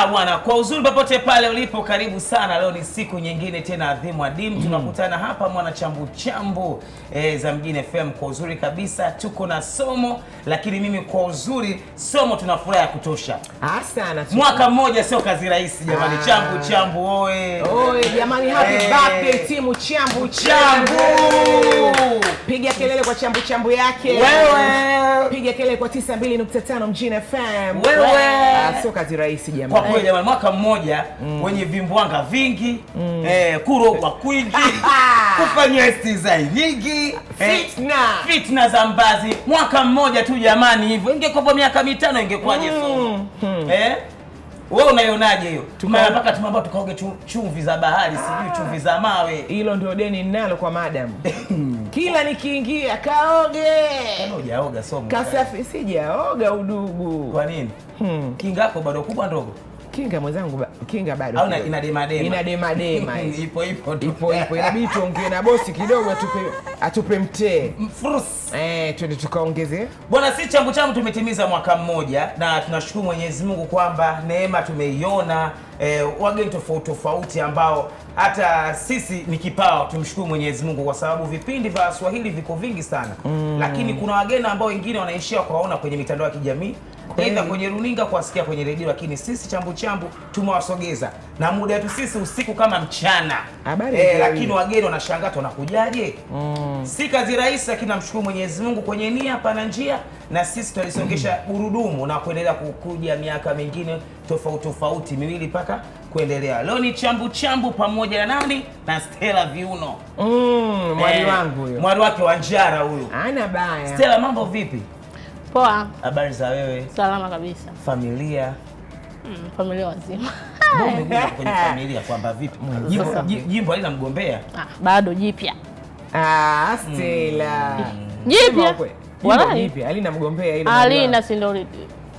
Bwana, kwa uzuri popote pale ulipo, karibu sana. Leo ni siku nyingine tena adhimu adimu. Tunakutana hapa mwana chambu chambu za Mjini FM kwa uzuri kabisa. Tuko na somo, lakini mimi kwa uzuri somo tuna furaha ya kutosha. Sana. Mwaka mmoja sio kazi rahisi jamani. Chambu chambu oe. Oe jamani, happy birthday timu chambu chambu. Piga kelele kwa chambu chambu yake. Wewe. Piga kelele kwa 92.5 Mjini FM. Wewe. Sio kazi rahisi jamani. Kwa kweli jamani, mwaka mmoja wenye vimbwanga vingi, kurogwa kwingi, kufanya design nyingi, fitna za mbazi. Mwaka mmoja tu jamani, hivyo ingekuwa miaka 5 ingekuwaje somo? Wewe unaionaje hiyo? Mpaka tumamba tukaoge chumvi za bahari, sijui chumvi za mawe. Hilo ndio deni ninalo kwa madam. Kila nikiingia kaoge. Hujaoga somo. Kasafi sijaoga udugu. Kwa nini? Kinga yako bado kubwa ndogo? Kinga mwenzangu, kinga bado. Au ina dema dema. Ina dema dema. Ipo Inabidi tuongee na bosi kidogo atupe mtee. Mfurus. Twende tukaongeze. Bwana, si chambu chambu tumetimiza mwaka mmoja na tunashukuru Mwenyezi Mungu kwamba neema tumeiona, wageni tofauti ambao hata sisi ni kipawa. Tumshukuru Mwenyezi Mungu kwa sababu vipindi vya Swahili viko vingi sana. Lakini kuna wageni ambao wengine wanaishia kuwaona kwenye mitandao ya kijamii, aidha kwenye runinga, kuwasikia kwenye redio, lakini sisi chambu chambu tumewasogeza. Na muda wetu sisi usiku kama mchana. Lakini wageni wanashangaa wanakujaje? Si kazi rahisi, lakini namshukuru Mwenyezi Mungu, kwenye nia pana njia, na sisi tulisongesha gurudumu na kuendelea kukuja miaka mingine tofauti miwili mpaka kuendelea. Leo ni chambu chambu pamoja na nani? Na Stella Viuno. Mwali wangu huyo. Mwali wake wa Njara huyo. Ana baya. Stella, mambo vipi? Poa. Habari za wewe? Salama kabisa. Familia? Familia wazima. Mbona kwenye familia kwamba vipi? Jimbo halina mgombea? Bado jipya. Stella. Jipya? Jipya halina mgombea hilo. Halina, si ndio?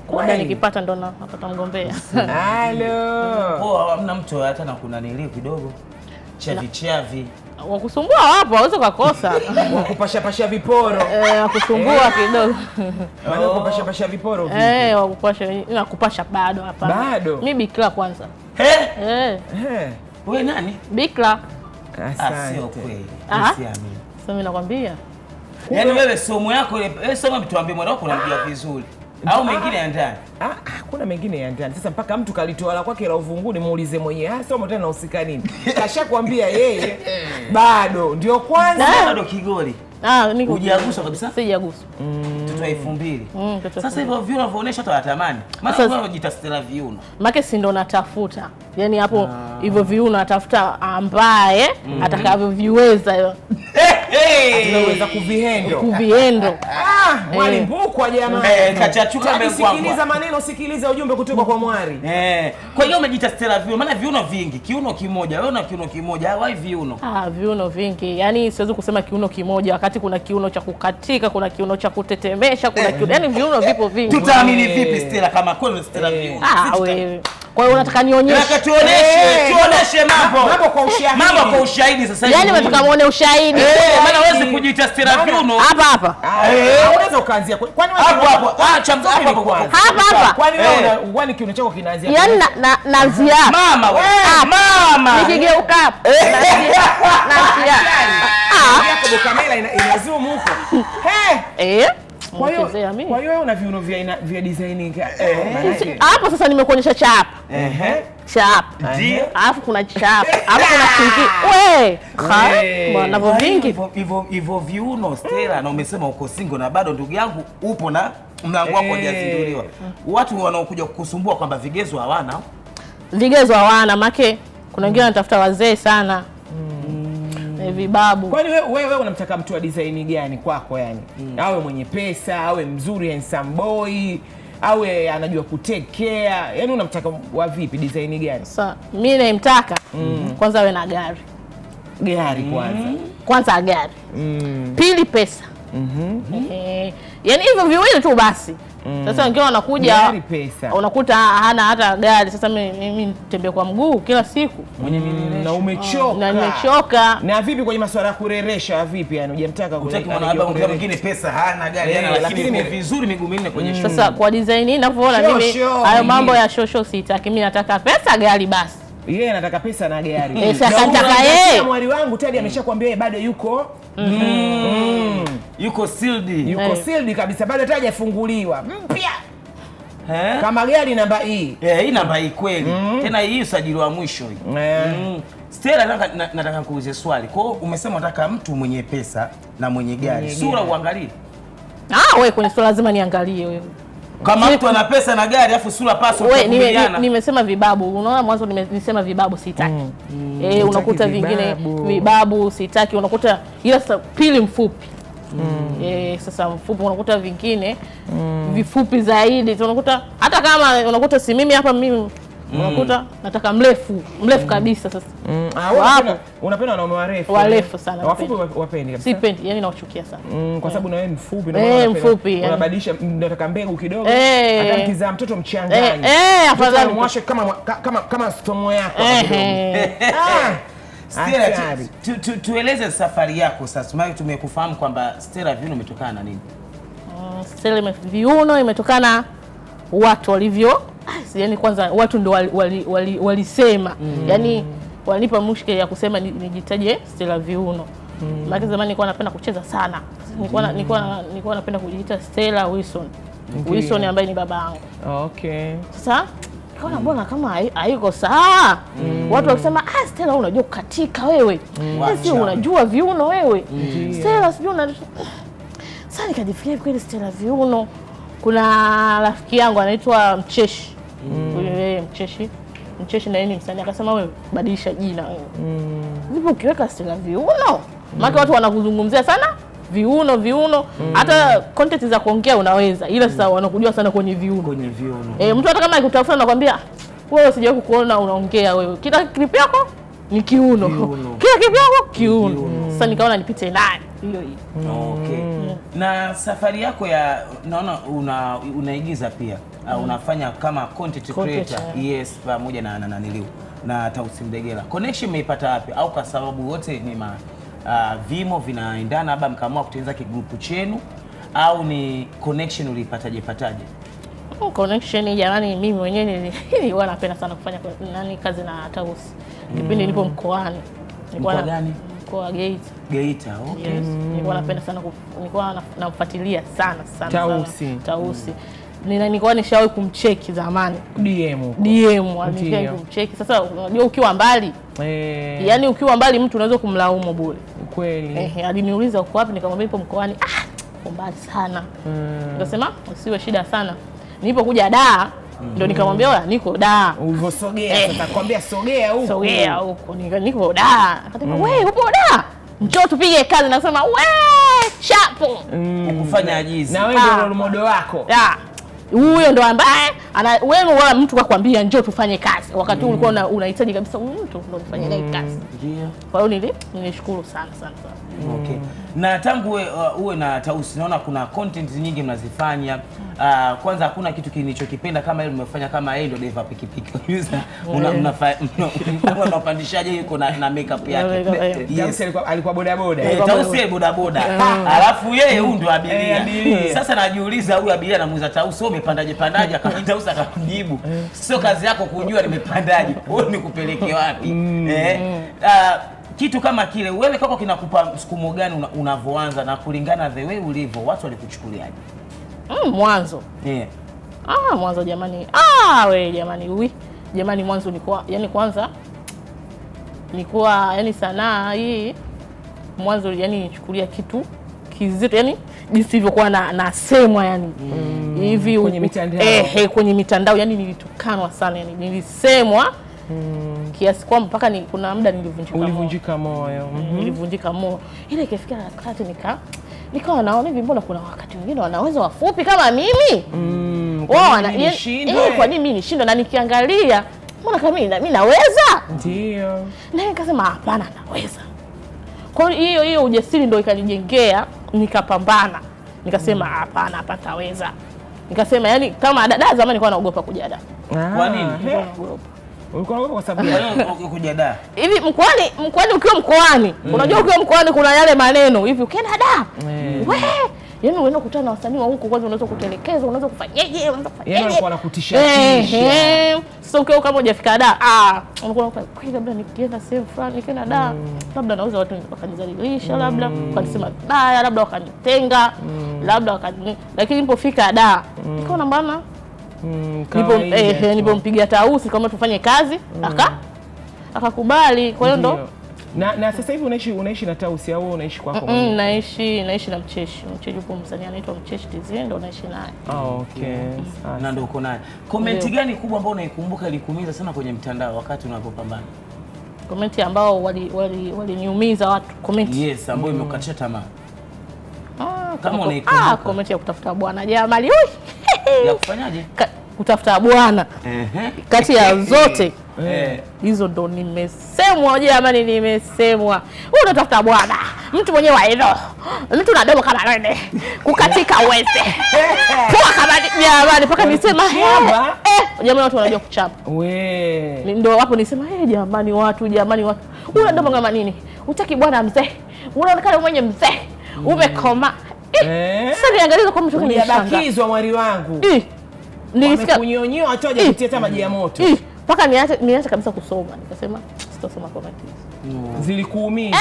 Kwa nikipata ndo napata mgombea. Halo. Hamna mtu hata na kuna nilio kidogo. Chavi. Wakusumbua wapo, waweza kukosa. Wakupasha viporo. Wakusumbua kidogo. Maana kupasha viporo vipi? Nakupasha bado hapa. Bado. Mimi bikira kwanza. Wewe nani? Bikira. Sio kweli. Siamini. Sasa mimi nakwambia. Yaani wewe somo yako ile, somo tuambie mwana wako unamjua vizuri. Au mengine ya ndani? Kuna mengine ya ndani. Sasa mpaka mtu kalitoa la kwake la uvunguni, muulize mwenyewe. Somo tena unahusika nini? Kashakwambia yeye bado ndio kwanza. Bado kigoli. Niko hujagusa kabisa? Sijagusa. Mtoto wa 2000. Sasa hivyo viuno unavyoonyesha tu watamani. Maana wewe unajiita Stella Viuno. Maana si ndo natafuta. Yaani hapo hivyo viuno natafuta ambaye atakavyoviweza. Tunaweza kuvihendo. Mwali mbukwa jamani. Kachachuka amekuwa. Sikiliza maneno, sikiliza ujumbe kutoka kwa Mwari. Kwa hiyo umejiita Stella Viuno, maana viuno vingi, kiuno kimoja. Wewe una kiuno kimoja, hawai viuno. Viuno vingi. Yaani siwezi kusema kiuno kimoja wakati kuna kiuno cha kukatika, kuna kiuno cha kutetemesha, kuna kiuno. Yaani viuno vipo vingi. Tutaamini vipi Stella kama kweli Stella Viuno? Wewe. Kwa hiyo unataka nionyeshe? Nataka tuoneshe mambo kwa ushahidi. Mambo kwa ushahidi sasa hivi. Yaani nataka muone ushahidi. Maana huwezi kujiita Stella Viuno hapa. Unaweza ukaanzia. Kwani wewe hapo. Hapa. Kwani kiuno chako kinaanzia? Yaani naanzia. Mama wewe. Mama. Nikigeuka hapa. Naanzia. Yako kamera ina zoom huko. Kwa hiyo wewe una viuno vya designing. Hapo sasa nimekuonyesha chapa. Alafu kuna chapa. Alafu kuna kingi. Bwana vingi. Hivyo viuno Stella, na umesema uko single na bado ndugu yangu upo na mlango wako hajazinduliwa. Watu wanaokuja kukusumbua kwamba vigezo hawana. Vigezo hawana, make kuna wengine wanatafuta wazee sana. Vibabu. Kwani wewe unamtaka mtu wa design gani kwako yani? Awe mwenye pesa, awe mzuri, handsome boy, awe anajua kutake care. Yaani unamtaka wa vipi, design gani? Sasa mimi naimtaka kwanza awe na gari. Gari kwanza. Kwanza gari. Pili pesa. Yaani hivyo viwili tu basi. Sasa wengine wanakuja Gari pesa. unakuta hana hata gari. Sasa mimi nitembea kwa mguu kila siku Na umechoka. na nimechoka. Na vipi kwenye masuala ya kureresha vipi yani hujamtaka mwingine pesa hana gari lakini ni vizuri miguu minne kwenye show. Sasa kwa design hii ninavyoona mimi hayo mambo ya shosho sitaki. Mimi nataka pesa, gari basi. Yeye anataka pesa na gari. Nataka yeye. Mwali wangu Teddy ameshakwambia yeye bado yuko yuko sealed. Yuko sealed kabisa, bado hata hajafunguliwa. Mpya. Kama gari namba hii. Hii namba hii kweli. Tena hii usajili wa mwisho hii. Stella, nataka kuuliza swali. Kwa hiyo umesema unataka mtu mwenye pesa na mwenye gari. Sura uangalie. Wewe kwenye sura lazima niangalie wewe. Kama mtu ana pesa na gari afu sura paso kuvumiliana. Nimesema vibabu. Unaona mwanzo nimesema vibabu sitaki. Unakuta vingine vibabu sitaki, unakuta ila pili mfupi. Sasa mfupi unakuta vingine vifupi zaidi. Unakuta hata kama unakuta si mimi hapa mimi unakuta nataka mrefu kabisa sasa. Unapenda wanaume warefu? Warefu sana. Wafupi wapendi kabisa? Sipendi, yani nawachukia sana. Kwa sababu na wewe mfupi mfupi. Unabadilisha, nataka mbegu kidogo. Hata mkizaa mtoto mchangani. Afadhali mwashe kama stomo yako. Stella, tueleze safari yako sasa. Maana tumekufahamu kwamba Stella Viuno imetokana na nini? Stella Viuno imetokana watu walivyo, yani kwanza watu ndio walisema, yani walinipa mushkeli ya kusema nijitaje Stella Viuno. Maana zamani nilikuwa napenda kucheza sana. Nilikuwa napenda kujiita Stella Wilson. Wilson ambaye ni babangu. Okay. Sasa kaona mbona kama haiko sawa. Watu wakisema Stella unajua kukatika wewe. Sio unajua viuno wewe. Stella sijui una. Sasa nikajifikiria kweli Stella Viuno. Kuna rafiki yangu anaitwa Mcheshi. Mcheshi na yeye ni msanii, akasema wewe badilisha jina wewe. Vipi ukiweka Stella Viuno? Maana watu wanakuzungumzia sana viuno. Hata content za kuongea unaweza, ila sasa wanakujua sana kwenye viuno. Mtu hata kama akutafuta anakuambia wewe sijawahi kukuona unaongea wewe. Kila clip yako ni kiuno. Kila clip yako kiuno. Sasa nikaona nipite naye hiyo. Okay. Na safari yako ya naona unaigiza pia. Unafanya kama content creator. Yes, pamoja na naniliu na Tausi Mdegela. Connection umeipata wapi? Au kwa sababu wote ni vimo vinaendana, labda mkaamua kutengeneza kigrupu chenu, au ni connection ulipataje? Connection jamani, mimi mwenyewe nilikuwa napenda sana kufanya kazi na Tausi. Kipindi nilipo mkoani. Mkoa gani? Mkoa wa Geita. Geita, okay. Yes. Nilikuwa napenda sana nilikuwa namfuatilia sana Tausi. Nilikuwa nishawahi kumcheki zamani. DM aliniambia kumcheki. Sasa unajua ukiwa mbali. Yaani ukiwa mbali mtu unaweza kumlaumu bure. Kweli. Aliniuliza uko wapi, nikamwambia nipo mkoani. Uko mbali sana. Nikasema usiwe shida sana. Nilipokuja Dar ndio nikamwambia wewe niko Dar. Ulivyosogea sasa kwambia sogea huko. Sogea huko. Niko Dar. Akasema wewe upo Dar? Njoo tupige kazi. Nasema wewe chapo. Ukufanya ajizi. Na wewe ndio role model wako. Huyo ndo ambaye wewe wala mtu kakwambia njoo tufanye kazi. Wakati ulikuwa unahitaji kabisa mtu ndo ufanye naye kazi. Ndio. Kwa hiyo nilishukuru sana. Okay. Na tangu uwe na Tausi naona kuna content nyingi mnazifanya. Kwanza hakuna kitu kilichokipenda kama ile mmefanya kama yeye ndio driver pikipiki. Unapandishaje yuko na makeup yake. Yes, alikuwa bodaboda. Tausi bodaboda. Alafu yeye huyu ndio abiria. Sasa najiuliza huyu abiria anamuuliza Tausi wewe umepandaje? Akamwambia Tausi akamjibu, sio kazi yako kujua nimepandaje. Wewe nikupeleke wapi? Kitu kama kile wewe kwako kinakupa msukumo gani unavyoanza, na kulingana the way ulivyo watu walikuchukuliaje? Mwanzo. Mwanzo jamani. Wewe jamani, jamani mwanzo nilikuwa kwanza nilikuwa sanaa hii mwanzo nichukulia kitu kizito, jinsi ilivyokuwa nasemwa hivi kwenye mitandao. Kwenye mitandao nilitukanwa sana, nilisemwa kiasi kwamba mpaka kuna muda nilivunjika moyo. Nilivunjika moyo. Ile ikafika wakati nikawa naona hivi, mbona kuna wakati wengine wanaweza wafupi kama mimi? Kwa nini mimi nishindwe? Na nikiangalia mbona kama mimi naweza? Ndio. Na nikasema hapana, naweza. Kwa hiyo ujasiri ndio ikanijengea, nikapambana. Nikasema hapana, taweza. Nikasema yani kama dada zamani nilikuwa naogopa kuja da. Kwa nini? Ulikuwa unaogopa kwa sababu ya kuja da? Hivi mkoani ukiwa mkoani, unajua ukiwa mkoani kuna yale maneno hivi ukienda da. We, yani unaenda kukutana na wasanii wa huko kwanza unaweza kutelekeza, unaweza kufanyaje, unaweza kufanyaje. Yaani walikuwa wanakutisha. Sasa ukiwa kama hujafika da, unakuwa kwa labda nikienda sehemu fulani nikienda da, labda naweza watu wakanizalilisha, labda wakanisema baya, labda wakanitenga, labda lakini nilipofika da, nikaona bana nilipompigia tausi kama tufanye kazi, akakubali. Kwa hiyo ndo na sasa hivi unaishi na tausi au unaishi kwako? Naishi na Mcheshi. Mcheshi yupo msanii anaitwa Mcheshi TZ, ndo naishi naye. Okay. Na ndo uko naye. Comment gani kubwa ambayo unaikumbuka ilikuumiza sana kwenye mtandao wakati unapopambana? Comment ambao waliniumiza watu, comment. Yes, ambayo imekukatisha tamaa. Kama unaikumbuka. Comment ya kutafuta bwana Jamali. Ui. Ya kufanyaje? Kutafuta bwana. Kati ya zote. Hizo ndo nimesemwa jamani, nimesemwa. Wewe unatafuta bwana, mtu mwenyewe wa hilo, mtu na domo kama nene, kukatika uweze poa kama jamani, mpaka nisema jamani, watu wanajua kuchapa. Ndio hapo nisema jamani, watu una domo kama nini, utaki bwana mzee, unaonekana mwenye mzee, umekoma. Sasa niangalia kwa mtu kwenye bakizwa mwali wangu, nilisikia kunyonyoa hata hajapitia hata maji ya moto. Mpaka niache kabisa kusoma, nikasema sitasoma comment hizo. Zilikuumiza?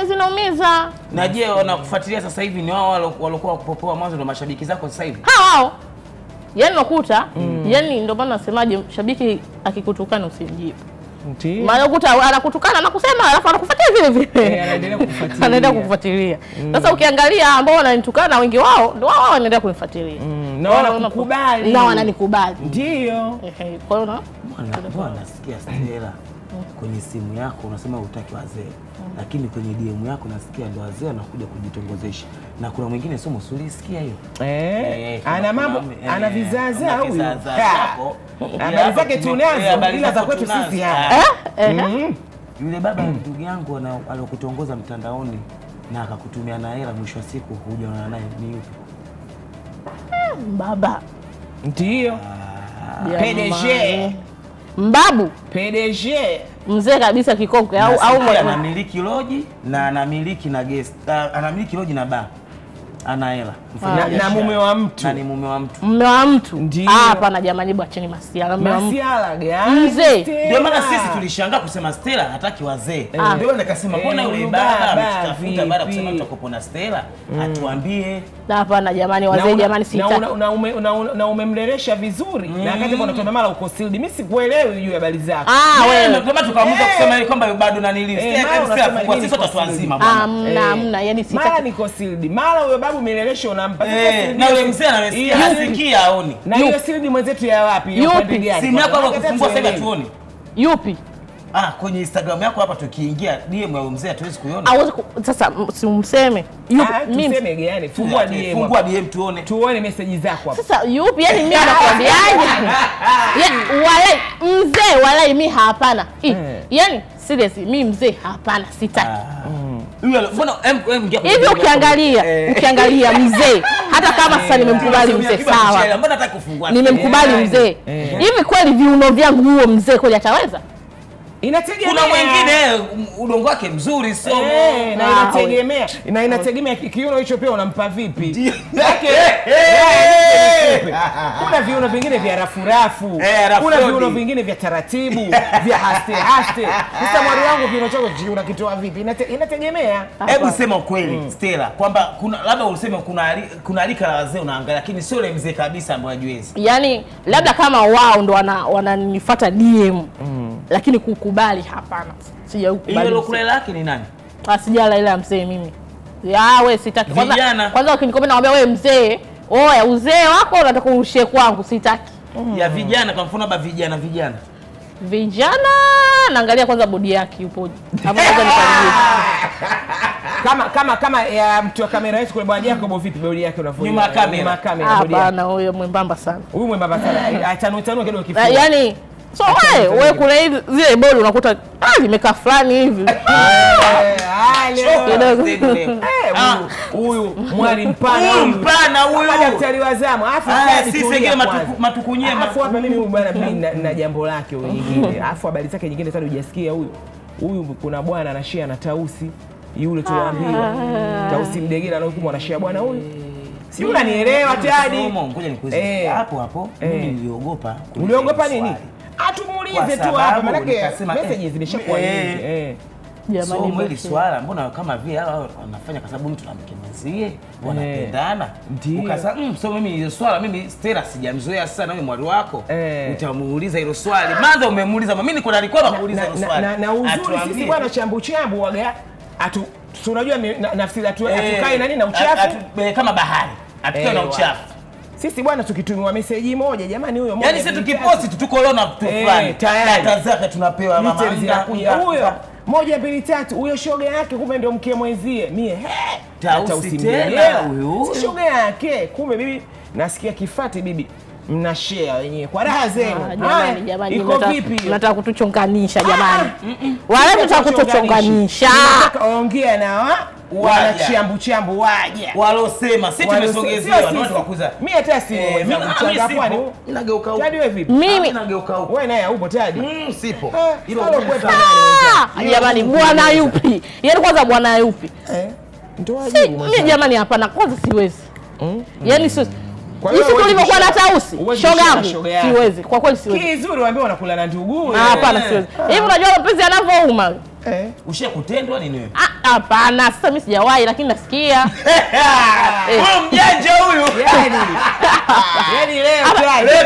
Zinaumiza. Na je, wanakufuatilia sasa hivi ni wao walikuwa wakupopoa mwanzo ndo mashabiki zako sasa hivi? Hao. Yaani nakuta, yaani ndio maana nasemaje, shabiki akikutukana usimjibu. Ndio. Maana ukuta anakutukana na kusema alafu anakufuatilia vile vile. Anaendelea kukufuatilia. Sasa ukiangalia ambao wananitukana wengi wao ndio wao wanaendelea kunifuatilia. Na wanakukubali. Na wananikubali. Ndio. Kwa hiyo bwana nasikia Stella kwenye simu yako unasema hutaki wazee. Lakini kwenye DM yako nasikia ndo wazee wanakuja kujitongozesha. Na kuna mwingine somo sulisikia hiyo. Ana mambo, ana vizaza huyu. Habari zake tunazo, ila za kwetu sisi hapa. Yule baba ndugu yangu alokutongoza mtandaoni na akakutumia na hela, mwisho wa siku hujaona naye ni yupi? Baba. Ndio. PDG. Mbabu. PDG. Mzee kabisa kikongwe au anamiliki loji na anamiliki na guest. Anamiliki loji na bar. Ana hela. Na mume wa mtu. Na ni mume wa mtu. Mume wa mtu. Ndio. Hapana jamani, bwacheni masiala. Masiala gani? Mzee. Ndio maana sisi tulishangaa kusema Stella hataki wazee. Ndio nikasema mbona yule baba ametutafuta baada kusema tutakopona Stella atuambie. Hapana jamani, wazee jamani sitaki. Na umemlelesha vizuri. Na wakati unatoa mara uko sealed. Mimi sikuelewi juu ya habari zako. Wewe ndio kama tukaamua kusema kwamba bado na nili. Stella kwa sisi watu wazima bwana. Hamna, yani sitaki. Mara niko sealed. Mara huyo babu umelelesha unampa. Na yule mzee anamesikia asikia aoni. Na hiyo sealed mwenzetu ya wapi? Ya upande gani? Simu yako hapo kufungua sasa tuone. Yupi? Kwenye Instagram yako hapa tukiingia DM ya mzee hatuwezi kuiona. Sasa simseme. Yupi? Mimi tuseme gani? Fungua DM. Fungua DM tuone. Tuone message zako hapa. Sasa yupi? Yani mimi nakwambiaje? Wale mzee wala mimi hapana. Yani seriously mimi mzee hapana sitaki. Mbona hivi ukiangalia mzee hata kama sasa nimemkubali mzee sawa. Mbona nataka kufungua? Nimemkubali mzee. Hivi kweli viuno vyangu huo mzee kweli ataweza? Inategemea. Kuna mwingine udongo wake mzuri somo. Na inategemea kiuno hicho pia unampa vipi. Kuna viuno vingine vya rafu. Kuna viuno vingine vya taratibu, vya haste. Sasa mwari wangu kiuno chako unakitoa vipi? Inategemea. Hebu sema ukweli Stella kwamba kuna labda useme kuna alika la wazee unaangalia lakini sio ile mzee kabisa ambaye hajiwezi. Yaani labda kama wao ndo wananifuata DM. Lakini kukubali hapana. Sijakubali. Ile lokula lake ni nani? Sijala ile ya mzee mimi. Wewe sitaki. Kwanza ukinikomea naambia wewe mzee, oya uzee wako unataka urushie kwangu sitaki. Ya vijana kwa mfano baba vijana naangalia kwanza bodi yake yupoje. Hapo kwanza nikaribie. Kama ya mtu wa kamera yetu kule bwana Jacob vipi bodi yake unavyoona? Nyuma kamera bodi yake. Bana huyo mwembamba sana. Huyu mwembamba sana. Atanua kidogo kifua. Yaani wewe kule hivi zile bodi unakuta limekaa fulani hivi. Huyu mwali mpana huyu. Daktari wa zamu. Alafu sisi wengine matukunyema. Alafu hapa mimi bwana mimi na jambo lake huyu nyingine. Alafu habari zake nyingine tena hujasikia huyu kuna bwana anashare na Tausi yule tunaambiwa. Tausi Mdegela anaokuwa anashare bwana huyu. Si unanielewa Tadi? Ngoja nikuulize. Hapo mimi niliogopa. Uliogopa nini? Atumuulize tu hapa maana message zilishakuwa nyingi. Jamani, mwili swala mbona kama vile hao wanafanya kwa sababu mtu anamkemezie wanapendana. Ukasema so mimi hiyo swala mimi Stella sijamzoea sana wewe mwali wako. Utamuuliza hilo swali. Manza umemuuliza mimi niko na alikuwa anamuuliza hilo swali. Na uzuri sisi bwana chambu waga unajua nafsi za tukae nani na uchafu kama bahari. Atukae na uchafu. Sisi bwana tukitumiwa message moja jamani huyo moja. Yaani sisi tukiposti tu corona tu fulani. Data zake tunapewa mama huyo. 1 2 3 huyo shoga yake kumbe ndio mke mwenzie. Mie Tausi tena huyo. Si shoga yake kumbe bibi nasikia kifati bibi. Mna share wenyewe kwa raha zenu. Jamani, iko vipi? Nataka kutuchonganisha jamani. Wale nataka kutuchonganisha. Nataka ongea na wanachambu waje. Walosema sisi tumesogezewa na watu wakuza. Mimi hata si mchanga kwani nageuka huko. Tadi wewe vipi? Mimi nageuka huko. Wewe naye upo Tadi? Sipo. Hilo kwetu nani? Jamani bwana yupi? Yaani kwanza bwana yupi? Ndio ajibu. Mimi jamani hapana kwanza siwezi. Yaani siwezi. Hivi tulivyokuwa na Tausi, shogangu siwezi. Kwa kweli siwezi. Kizuri waambie unakula na ndugu. Hapana siwezi. Hivi unajua mapenzi yanavyouma. Ushakutendwa nini wewe? Hapana, sasa mimi sijawahi lakini nasikia. Huyu mjanja huyu. Yaani leo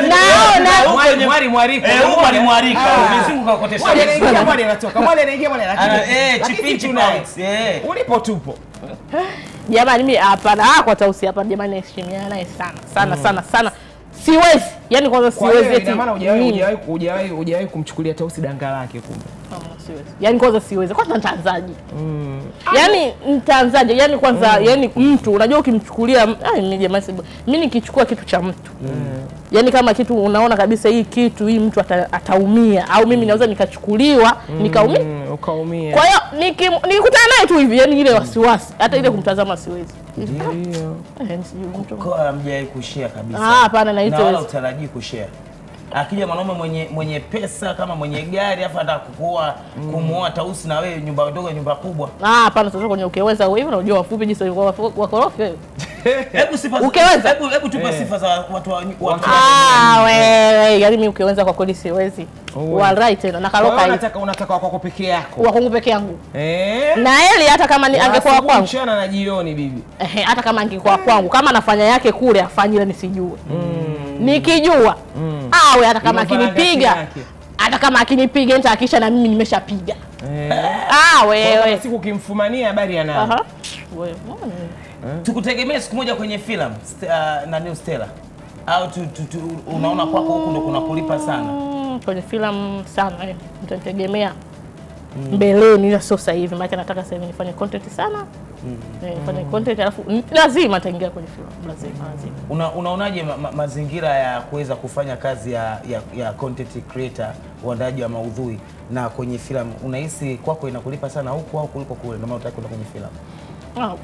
naona mwari mwariko. Mwari mwariko. Umezunguka kote sana. Mwari anaingia mwari anatoka. Mwari anaingia mwari lakini. Chipinchi pounds. Ulipo tupo. Jamani mimi hapana kwa Tausi hapa jamani naheshimiana naye sana. Siwezi. Yaani kwanza siwezi eti. Maana hujawahi kumchukulia Tausi danga lake kumbe. Siwezi. Yaani kwanza siwezi. Kwanza nitaanzaje? Yaani nitaanzaje? Yaani kwanza yaani mtu unajua ukimchukulia mimi jamani mimi nikichukua kitu cha mtu. Yaani kama kitu unaona kabisa hii kitu hii mtu ataumia au mimi naweza nikachukuliwa nikaumia. Ukaumia. Kwa hiyo nikikutana naye tu hivi yaani ile wasiwasi hata ile kumtazama siwezi. Ndio. Kwa mjai kushare kabisa. Hapana na hizo. Wala utarajii kushare. Akija mwanaume mwenye pesa kama mwenye gari afa anataka kumuoa Tausi na wewe nyumba ndogo nyumba kubwa. Hapana sasa kwenye ukeweza wewe unajua wafupi jinsi wakorofi wewe. Hebu sifa ukeweza hebu tupa sifa za watu wewe yaani mimi ukeweza kwa kweli siwezi. Walai tena nakaloka hivi. Unataka wako peke yako. Wako peke yangu. Na Eli hata kama angekuwa kwangu. Mchana na jioni bibi. Hata kama angekuwa kwangu kama anafanya yake kule afanye ile nisijue. Nikijua awe hata kama akinipiga hata kama akinipiga nitahakisha na mimi nimeshapiga. Wewe siku kimfumania habari ya nani? Wewe tukutegemea siku moja kwenye filamu na New Stella au unaona kwako huko ndo kuna kulipa sana kwenye filamu sana nitategemea mbeleni ila sio sasa hivi maana nataka sasa hivi nifanye content sana. Nifanye content alafu lazima nitaingia kwenye filamu lazima. Unaonaje mazingira ya kuweza kufanya kazi ya content creator uandaji wa maudhui na kwenye filamu unahisi kwako inakulipa sana huku au kuliko kule ndio maana unataka kwenda kwenye filamu?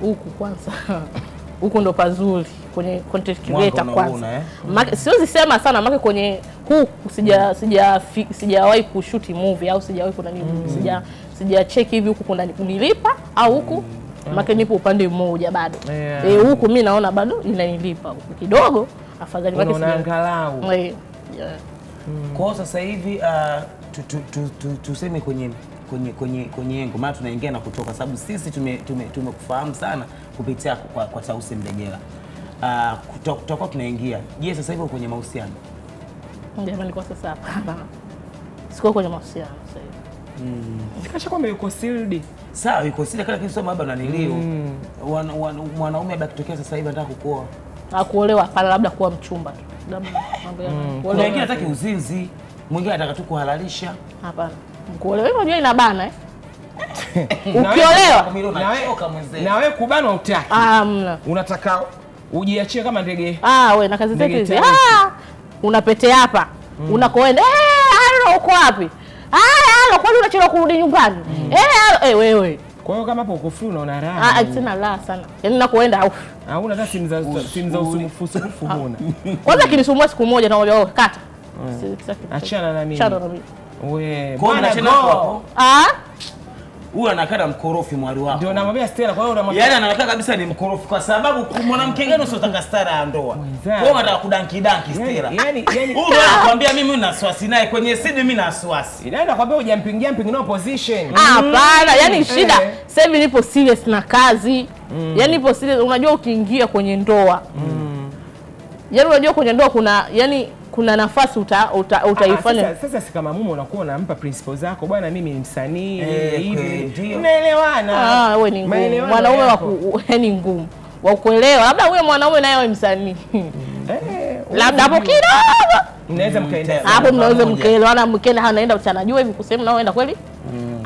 Huku kwanza. Huko ndo pazuri kwenye content creator kwanza. Siwezi sema sana maana kwenye huku sijawahi kushoot movie au sijawahi kuna nini sija check hivi huku kuna kunilipa au huku maana nipo upande mmoja bado. Huku mimi naona bado inanilipa huku kidogo afadhali maana unaangalau. Kwa sasa hivi tuseme kwenye engo maana tunaingia na kutoka sababu sisi tumekufahamu sana kupitia kwa Tausi Mdegela. Tutakuwa tunaingia. Je, sasa hivi kwenye mahusiano? Jamani kwa sasa hapa. Siko kwenye mahusiano sasa hivi. Nikasha kwamba yuko sealed. Sawa, yuko sealed kila kitu sema baba nanilio. Mwanaume labda kitokea sasa hivi anataka kuoa. Kuolewa hapana labda kuwa mchumba tu. Labda mambo ya kuolewa. Mwingine anataka uzinzi, mwingine anataka tu kuhalalisha. Hapana. Kuolewa unajua inabana ukiolewa na wewe kubanwa utaki. Unataka ujiachie kama ndege. Wewe na kazi zake hizi. Una pete hapa. Unakoenda uko wapi? Kwani unachelewa kurudi nyumbani? Wewe Kwa hiyo kama hapo uko free unaona raha. Tena raha sana. Yaani nakoenda au. Hauna hata simu za usumbufu huna. Kwanza kinisumbua siku moja na wale kata. Achana na mimi. Achana na mimi. Wewe. Bwana tena hapo. Huyu anakaa mkorofi mwali wako. Ndio namwambia Stella, kwa hiyo unamwambia. Yaani anakaa kabisa ni mkorofi kwa sababu mwanamke gani usotaka stara ya ndoa. Wewe unataka kudanki Stella. Yaani huyu anakuambia mimi nina wasiwasi naye kwenye sidi mimi na wasiwasi. Inaenda kwambia hujampingia no position. Hapana, yaani shida sasa hivi nipo serious na kazi. Yaani nipo serious, unajua ukiingia kwenye ndoa. Yaani unajua kwenye ndoa kuna nafasi utaifanya. Sasa si kama mume unakuwa unampa principles zako, bwana mimi ni msanii hivi. Unaelewana? Wewe ni ngumu. Mwanaume ni ngumu. Wa kuelewa. Labda huyo mwanaume naye awe msanii. Labda hapo kidogo. Mnaweza mkaenda. Hapo mnaweza mkaelewana, mkenda anaenda utanajua hivi kusema naoenda kweli?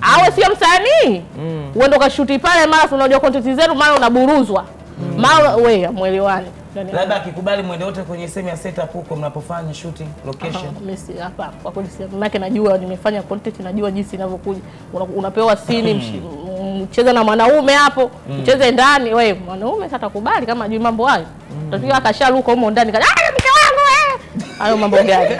Awe sio msanii. Uende ukashuti pale mara unajua content zenu mara unaburuzwa. Mara wewe muelewane. Labda akikubali mwende wote kwenye sehemu ya setup huko mnapofanya shooting location. Mimi hapa kwa kweli si maana najua nimefanya content, najua jinsi inavyokuja. Unapewa scene mcheze na mwanaume hapo, mcheze ndani wewe. Mwanaume sasa kubali kama ajui mambo hayo. Utafika akasharuka huko ndani. Mke wangu wewe. Hayo mambo gani?